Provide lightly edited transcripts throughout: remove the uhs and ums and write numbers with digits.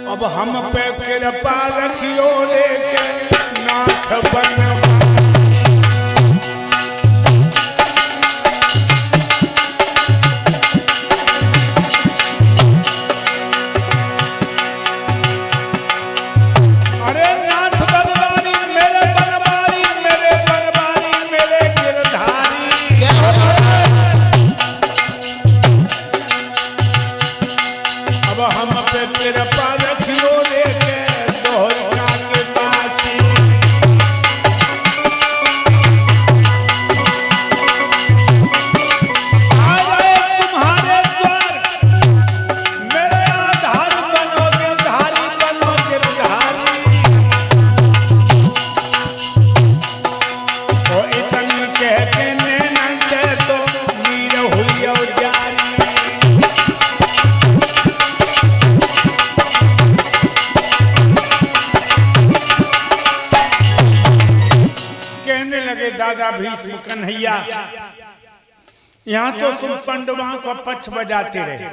अब हम पे कृपा रखियो रे के नाथ बनवा। अरे नाथ बनवारी मेरे बनवारी मेरे बनवारी मेरे गिरधारी। अब हम पे कृपा रखियो रे के दोहरा के पासी। आ गए तुम्हारे द्वार मेरे आधार बनो गिरधारी बनो गिरधारी। ओ इतन कह के नैनन दे तो मीर हुई जारी। कहने लगे दादा भीष्म कन्हैया, यहाँ तो तुम पंडवाओं का पक्ष बजाते रहे,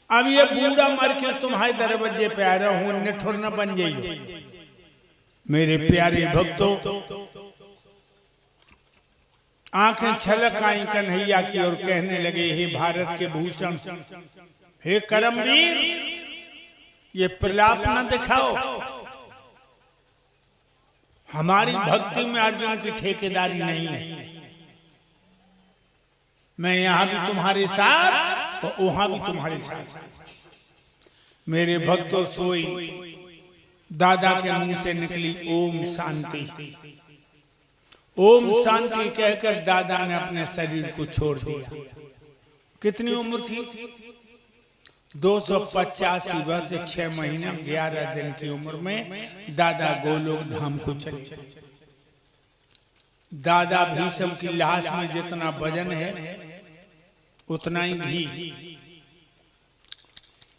अब ये बूढ़ा मर के तुम्हारे दरवाजे पे आ रहा हूं, निठुर न बन जाइयो। मेरे प्यारे भक्तों, आंखें छलक आई कन्हैया की और कहने लगे, हे भारत के भूषण, हे करमवीर, ये प्रलाप न दिखाओ। हमारी भक्ति में अर्जुन की ठेकेदारी नहीं है। मैं यहां भी तुम्हारे साथ और वहां भी तुम्हारे साथ। मेरे भक्तों, सोई दादा के मुंह से निकली ओम शांति। ओम शांति कहकर दादा ने अपने शरीर को छोड़ दिया। कितनी उम्र थी? 285 वर्ष 6 महीने 11 दिन की उम्र में दादा गोलोक धाम को चले। दादा भीष्म की लाश में जितना वजन है उतना ही घी,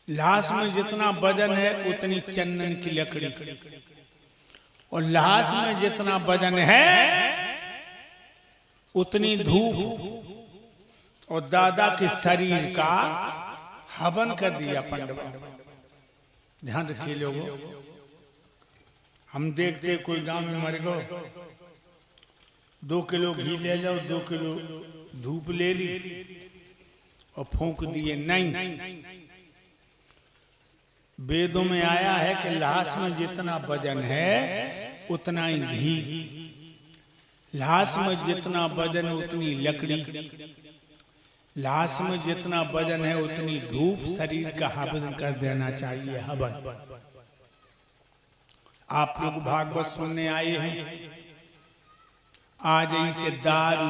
लाश में जितना वजन है उतनी चंदन की लकड़ी, और लाश में जितना वजन है उतनी धूप, और दादा के शरीर का हवन कर दिया पंडवा। ध्यान रखिए लोगों, हम देखते कोई गांव में मर गो, 2 किलो घी ले लो, 2 किलो धूप ले ली और फूंक दिए। नहीं, वेदों में आया है कि लाश में जितना वजन है उतना ही घी, लाश में जितना वजन है उतनी लकड़ी, लाश में जितना वजन है उतनी धूप, शरीर का हवन कर देना चाहिए। हवन आप लोग भागवत सुनने आए हैं, आज इसे दारू,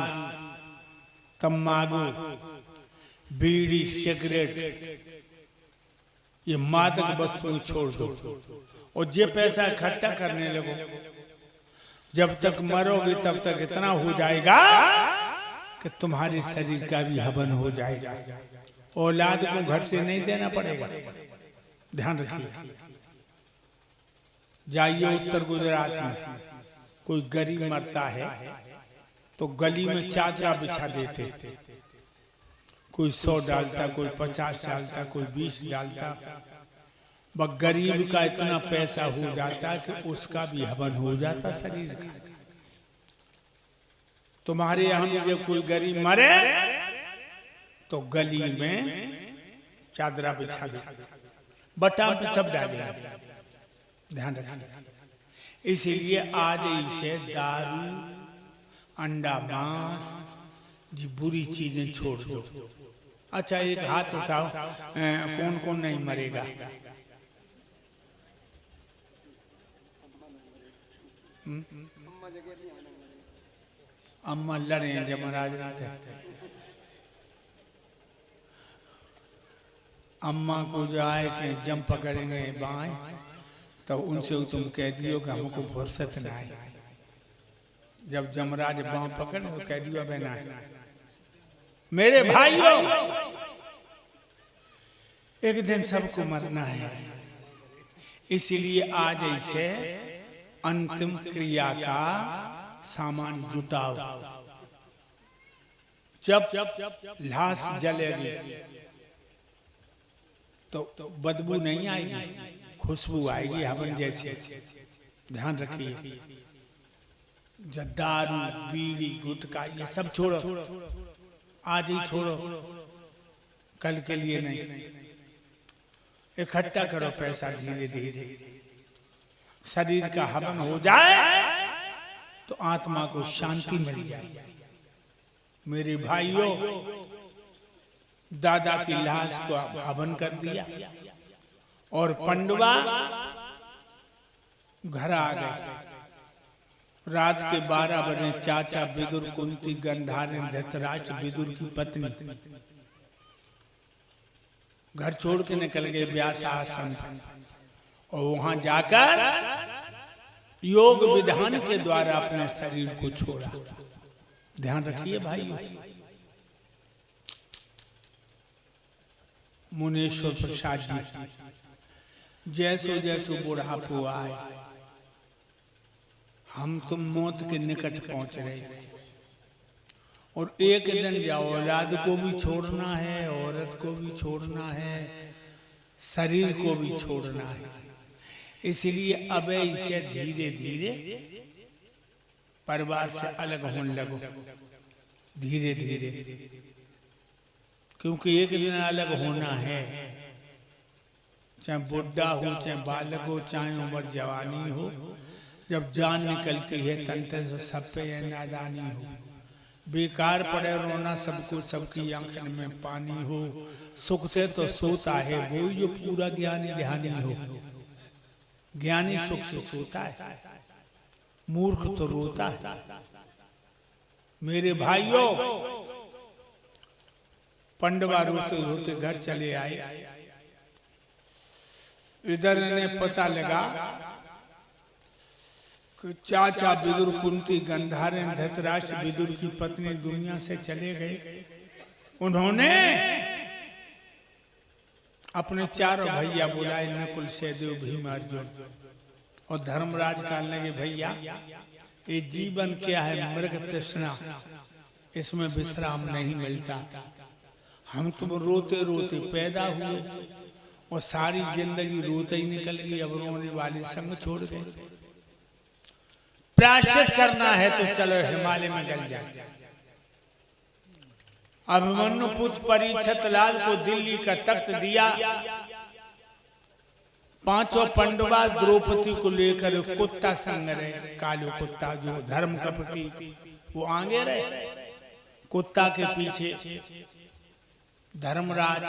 तम्बाकू, बीड़ी, सिगरेट, ये मादक वस्तुएं छोड़ दो और ये पैसा इकट्ठा करने लगो। जब तक मरोगे तब तक इतना हो जाएगा कि तुम्हारे शरीर का भी हवन हो जाएगा। औलाद को घर से नहीं देना पड़ेगा। ध्यान रखिए। जाइए उत्तर गुजरात में, कोई गरीब मरता है तो गली में चादरा बिछा देते, कोई 100 डालता, कोई 50 डालता, कोई 20 डालता। बस गरीब का इतना पैसा हो जाता कि उसका भी हवन हो जाता शरीर का। तुम्हारे यहाँ में जब कोई गरीब मरे तो गली में चादरा बिछा दे, बटा पे सब डाले। ध्यान रखिए। इसीलिए आज इसे दारू, अंडा, मांस जी बुरी चीजें छोड़ दो। अच्छा, एक हाथ उठाओ, कौन कौन नहीं मरेगा? अम्मा लड़े हैं जमराज से। अम्मा को जो आए कि जम पकड़ेंगे बाएं, तो उनसे तुम कह दियो कि हमको फुर्सत ना है। जब जमराज बाँ पकड़ तो कह दियो बहना। मेरे भाइयों, एक दिन सबको मरना है, इसलिए आज ऐसे अंतिम क्रिया का सामान जुटाओ। जब लाश जलेगी तो बदबू नहीं आएगी, खुशबू आएगी हवन जैसे। ध्यान रखिए, दारू बीड़ी गुटखा ये सब छोड़ो, आज ही छोड़ो, कल के लिए नहीं। इकट्ठा करो पैसा धीरे धीरे, शरीर का हवन हो जाए तो आत्मा को शांति मिल जाए। मेरे भाइयों, दादा की लाश को हवन कर दिया और पंडवा घर आ गए। रात के 12 बजे चाचा विदुर, कुंती, गंधारिन, धृतराष्ट्र विदुर की पत्नी घर छोड़ के निकल गए व्यास आश्रम और वहां जाकर योग विधान के द्वारा अपने शरीर को छोड़ा। ध्यान रखिए भाइयों, मुनेश्वर प्रसाद जी जैसो जैसो बुढ़ापो आए, हम तुम मौत के निकट पहुंच रहे और एक दिन जाओ, औलाद को भी छोड़ना है, औरत को भी छोड़ना है, शरीर को भी छोड़ना है। इसलिए अब इसे धीरे धीरे परिवार से अलग होने लगो, धीरे धीरे, क्योंकि एक दिन अलग होना है। चाहे बुढ़ा हो, चाहे बालक हो, चाहे उम्र जवानी हो, जब जान निकलती है तंत्र से सब पे नादानी हो। बेकार पड़े रोना सबको, सबकी आंखन में पानी हो। सुखते तो सोता है वो जो पूरा ज्ञानी ध्यानी हो। ज्ञानी सुख से सोता है, मूर्ख तो रोता है। मेरे भाइयों, पंडवा रोते रोते घर चले आए। इधर ने पता लगा कि चाचा विदुर, कुंती, गंधारिन, धृतराष्ट्र विदुर की पत्नी दुनिया से चले गए। उन्होंने अपने चारों भैया बुलाए, नकुल, सहदेव, भीम, अर्जुन, और धर्मराज कहने लगे, भैया ये जीवन क्या है, मृग तृष्णा, इसमें विश्राम नहीं मिलता। हम तुम रोते रोते पैदा हुए और सारी जिंदगी रोते ही निकल गई। अब रोने वाले संग छोड़ गए। प्रायश्चित करना है तो चलो हिमालय में गल जाए। अभिमन्यु पुत्र परीक्षित लाल को दिल्ली का तख्त दिया। पांचों पंडवा द्रौपदी को लेकर कुत्ता संग रहे, कालो कुत्ता जो धर्म का प्रतीक, वो आगे रहे। कुत्ता के पीछे धर्मराज,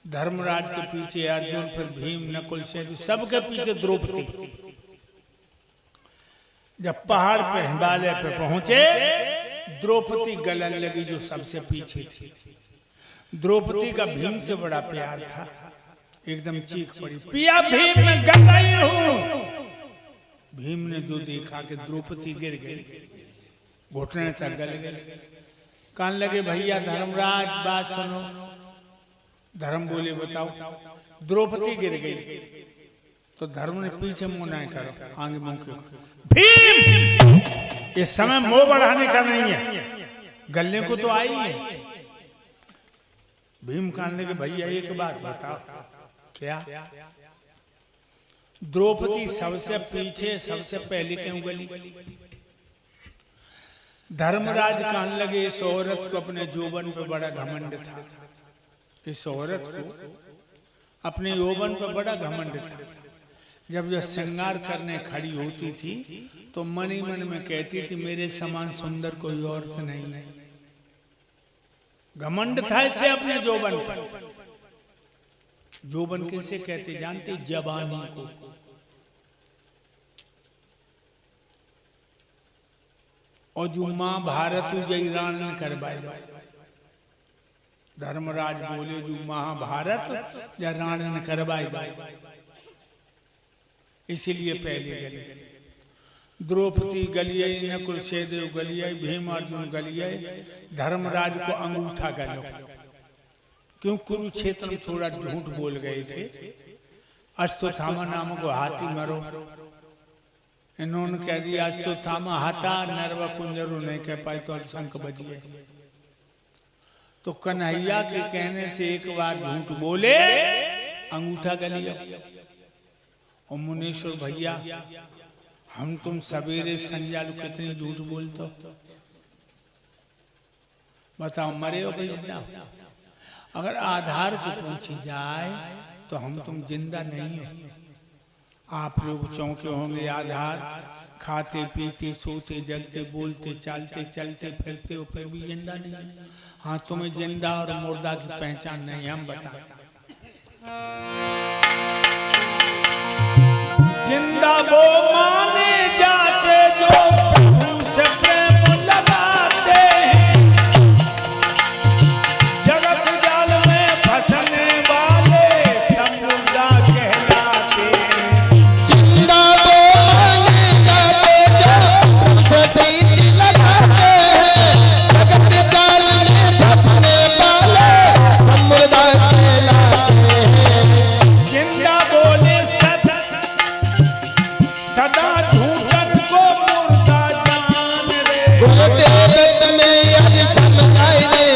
धर्मराज के पीछे अर्जुन, फिर भीम, नकुल, सहदेव, सबके पीछे द्रौपदी। जब पहाड़ पे हिमालय पे पहुंचे, द्रौपदी गलन लगी जो सबसे पीछे थी। द्रौपदी का भीम से बड़ा प्यार था, एकदम चीख पड़ी, पिया भीम मैं गल रही हूं। भीम ने जो देखा कि द्रौपदी गिर गई, घुटने तक गल गई। कहने लगे, भैया धर्मराज बात सुनो। धर्म बोले, बताओ। द्रौपदी गिर गई तो धर्म ने पीछे मुंह नहीं करो, आगे मुंह क्यों? भीम, ये समय मोह बढ़ाने का नहीं है, गलने को तो आई है। भीम कहने लगे, भैया एक बात बताओ। क्या? द्रौपदी सबसे पीछे सबसे पहले क्यों गली? धर्मराज कहने लगे, इस औरत को अपने यौवन पे बड़ा घमंड था। इस औरत को अपने यौवन पे बड़ा घमंड था। जब यह श्रृंगार करने खड़ी होती थी तो मन ही मन में कहती थी, मेरे समान सुंदर कोई औरत नहीं है। घमंड था इसे अपने यौवन पर। यौवन किसे कहते जानते? जवानी को। और जो मां भारत जय राण ने करवाए दो। धर्मराज बोले, जो महाभारत या राण ने करवाए दो, इसीलिए पहले गली। द्रौपदी गलिए, नकुल सहदेव गलिए, भीम अर्जुन गलिए, धर्मराज को अंगूठा गलो। क्यों? कुरुक्षेत्र में थोड़ा झूठ बोल गए थे। अश्वत्थामा नाम को हाथी मरो, इन्होंने कह दिया अश्वत्थामा हाथा, नरवा कुंजरू नहीं कह पाए तो शंख बजिए। तो कन्हैया के कहने से एक बार झूठ बोले, अंगूठा गलिया। और मुनीश्वर भैया, हम तुम सवेरे संजालू कितनी झूठ बोलते हो, बताओ मरे हो कि जिंदा हो? अगर आधार को पूछी जाए तो हम तुम जिंदा नहीं हो। आप लोग चौंके होंगे, आधार खाते पीते सोते जगते बोलते चालते चलते फिरते हो, फिर भी जिंदा नहीं है। हाँ, तुम्हें जिंदा और मुर्दा की पहचान नहीं, हम बताएं। जिंदा वो माने जाते जो प्रभु से प्रेम लगाते हैं, जगत जाल में फंसने वाले सब मुर्दा कहलाते हैं। जिंदा वो माने जाते जो प्रभु से प्रेम लगाते हैं, जगत जाल में फंसने वाले सब मुर्दा कहलाते हैं। जिंदा बोले सदा झूठन को मुर्दा जान रे। गुरुदेव में आज समझाई रे,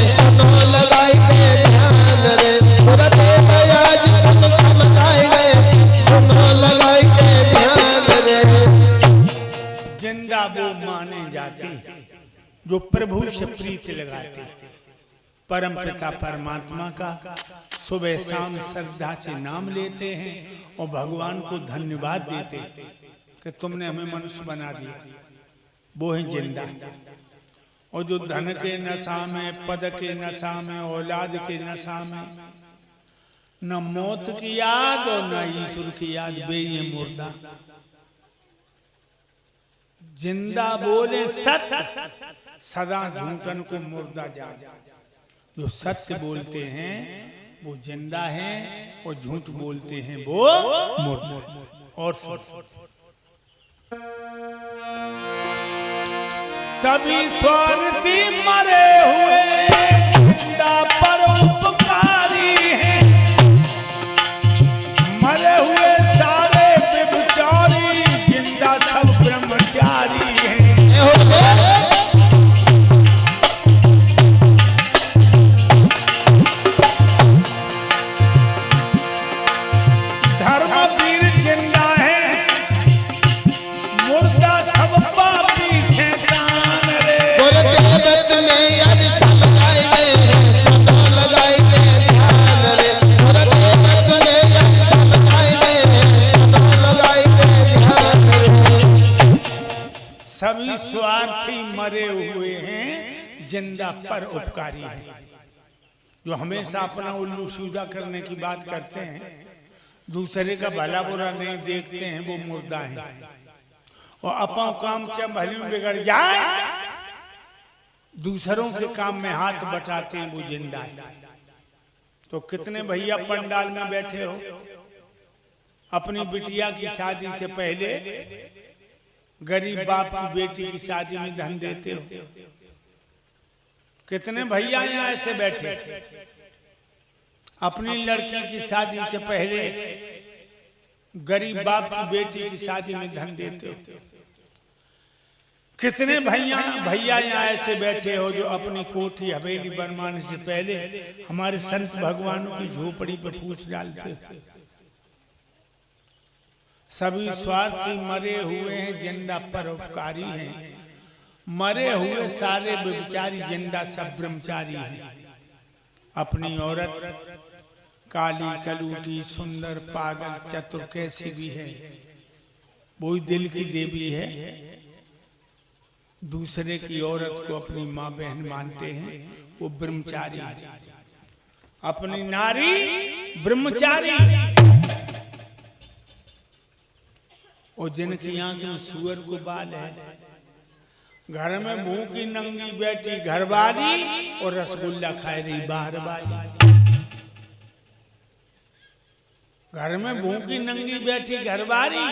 सुनो लगाई के ध्यान रे। गुरुदेव आज तुम समझाई रे, सुनो लगाई के ध्यान रे। जिंदा वो माने जाते जो प्रभु से प्रीति लगाते, परम पिता परमात्मा का सुबह शाम श्रद्धा से नाम लेते हैं और भगवान को धन्यवाद देते कि तुमने हमें मनुष्य बना दिया, वो है जिंदा। और जो धन के नशा में, पद के नशा में, औलाद के नशा में, न मौत की याद और न ईश्वर की याद, वे ये मुर्दा। जिंदा बोले सत्य, सदा झूठन को मुर्दा जान। जो सत्य बोलते हैं वो जिंदा है, और झूठ बोलते हैं वो मुर्दा। और सभी स्वार्थी मरे हुए जिंदा परोपकारी हैं, मरे हुए सारे व्यभिचारी जिंदा सब ब्रह्मचारी हैं। धर्मवीर जिंदा है, मुर्दा सब पापी शैतान रे। गुरुदेव में आज समझाई रे, सुनो लगाई के ध्यान रे। गुरुदेव में आज समझाई रे, सुनो लगाई के ध्यान रे। सभी स्वार्थी मरे हुए हैं, जिंदा पर उपकारी हैं। जो हमेशा अपना उल्लू सीधा करने की बात करते हैं, दूसरे का भला बुरा नहीं देखते हैं, वो मुर्दा है। और अपना काम चाहे भली बिगड़ जाए, दूसरों के काम में हाथ बटाते हैं, वो जिंदा है। तो कितने भैया पंडाल में बैठे हो, अपनी बिटिया की शादी से पहले गरीब बाप की बेटी की शादी में धन देते हो। कितने भैया यहाँ ऐसे बैठे, अपनी लड़की की शादी से पहले गरीब बाप की बेटी की शादी में धन देते हो। कितने भैया यहाँ ऐसे बैठे हो जो अपनी कोठी हवेली बनवाने से पहले हमारे संत भगवानों की झोपड़ी पर फूस डालते हो। सभी स्वार्थी मरे हुए हैं, जिंदा परोपकारी हैं। मरे हुए सारे व्यभिचारी जिंदा सब ब्रह्मचारी हैं। अपनी औरत काली कलूटी सुंदर पागल चतुर कैसी भी है, वो दिल की देवी है। दूसरे की औरत को अपनी माँ बहन मानते हैं, वो ब्रह्मचारी है। अपनी नारी ब्रह्मचारी। और जिनकी आंख में सूअर को बाल है, घर में भूखी नंगी बैठी घरवाली और रसगुल्ला खाए रही बाहर वाली। घर में भूखी नंगी बैठी घरवाली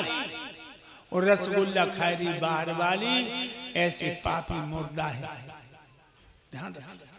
और रसगुल्ला खाए रही बाहर वाली, ऐसे पापी मुर्दा है। ध्यान रखिए।